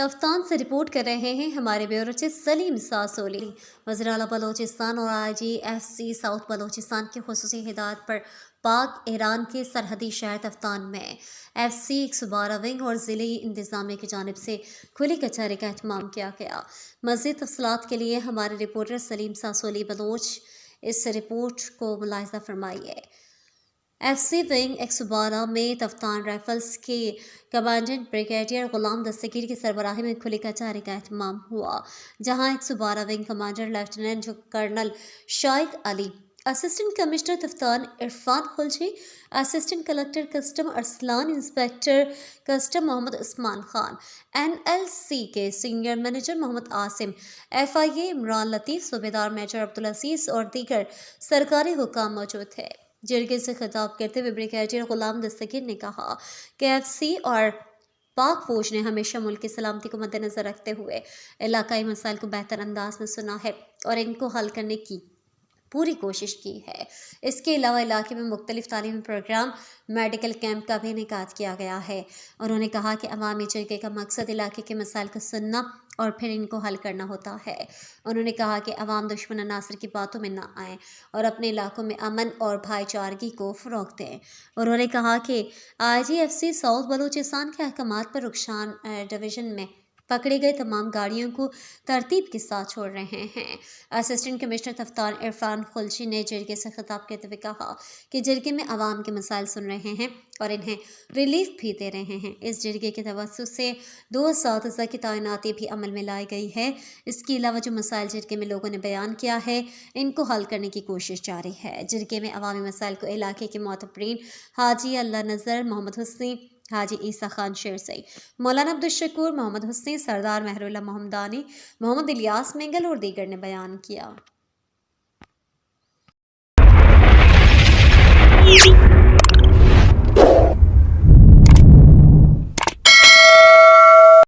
तफ्तान से रिपोर्ट कर रहे हैं हमारे ब्यूरो चीफ सलीम सासोली। वज़ीर आला बलोचिस्तान और IGFC साउथ बलोचिस्तान की खुसूसी हिदायत पर पाक ईरान के सरहदी शहर तफ्तान में FC 112 विंग और ज़िले इंतज़ामिया की जानिब से खुली कचहरी का एहतमाम किया गया। मज़ीद तफसीलात के लिए हमारे रिपोर्टर सलीम सासोली बलोच इस रिपोर्ट को मुलाहिज़ा फरमाइए। FC विंग 112 में तफ्तान राइफल्स के कमांडेंट ब्रिगेडियर गुलाम दस्तगीर की सरबराही में खुली कचहरी का एहतमाम हुआ, जहां 112 wing commander lieutenant colonel Shahid Ali, assistant commissioner Taftan Irfan Khilji, assistant collector custom Arsalan, inspector custom Mohammad Usman Khan, NLC के senior manager Mohammad Asim, FIA Imran Latif, सूबेदार मेजर अब्दुल अजीज़ और दीगर सरकारी हुकाम मौजूद थे। जरगे से खिताब करते हुए ब्रिगेडियर गुलाम दस्तगीर ने कहा कि FC और पाक फौज ने हमेशा मुल्क की सलामती को मद्देनज़र रखते हुए इलाकाई मसाइल को बेहतर अंदाज में सुना है और इनको हल करने की पूरी कोशिश की है। इसके अलावा इलाके में मुख्तलिफ तालीमी प्रोग्राम, मेडिकल कैंप का भी इनेकाद किया गया है। उन्होंने कहा कि अवामी जरगे का मकसद इलाके के मसाइल को सुनना और फिर इनको हल करना होता है। उन्होंने कहा कि अवाम दुश्मन अनासर की बातों में ना आएँ और अपने इलाकों में अमन और भाईचारगी को फ़रोग़ दें। उन्होंने कहा कि IGFC साउथ बलूचिस्तान के अहकामात पर रुखशान डिवीज़न में पकड़े गए तमाम गाड़ियों को तरतीब के साथ छोड़ रहे हैं। असिस्टेंट कमिश्नर तफ्तान इरफान खुलजी ने जरगे से खिताब करते हुए कहा कि जरगे में आवाम के मसाइल सुन रहे हैं और इन्हें रिलीफ भी दे रहे हैं। इस जरगे के तवस्सुस से 2 असातिज़ा की तैनाती भी अमल में लाई गई है। इसके अलावा जो मसाइल जरगे में लोगों ने बयान किया है, इनको हल करने की कोशिश जारी है। जरगे में अवामी मसाइल को इलाके के मोतबरीन हाजी अल्लाह नज़र, मोहम्मद हुस्नी, हाजी ईसा खान शेरसई, मौलाना अब्दुल शकूर, मोहम्मद हुस्नी, सरदार मेहरुल्लाह मोहम्मदानी, मोहम्मद इलियास मेंगल और दीगर ने बयान किया।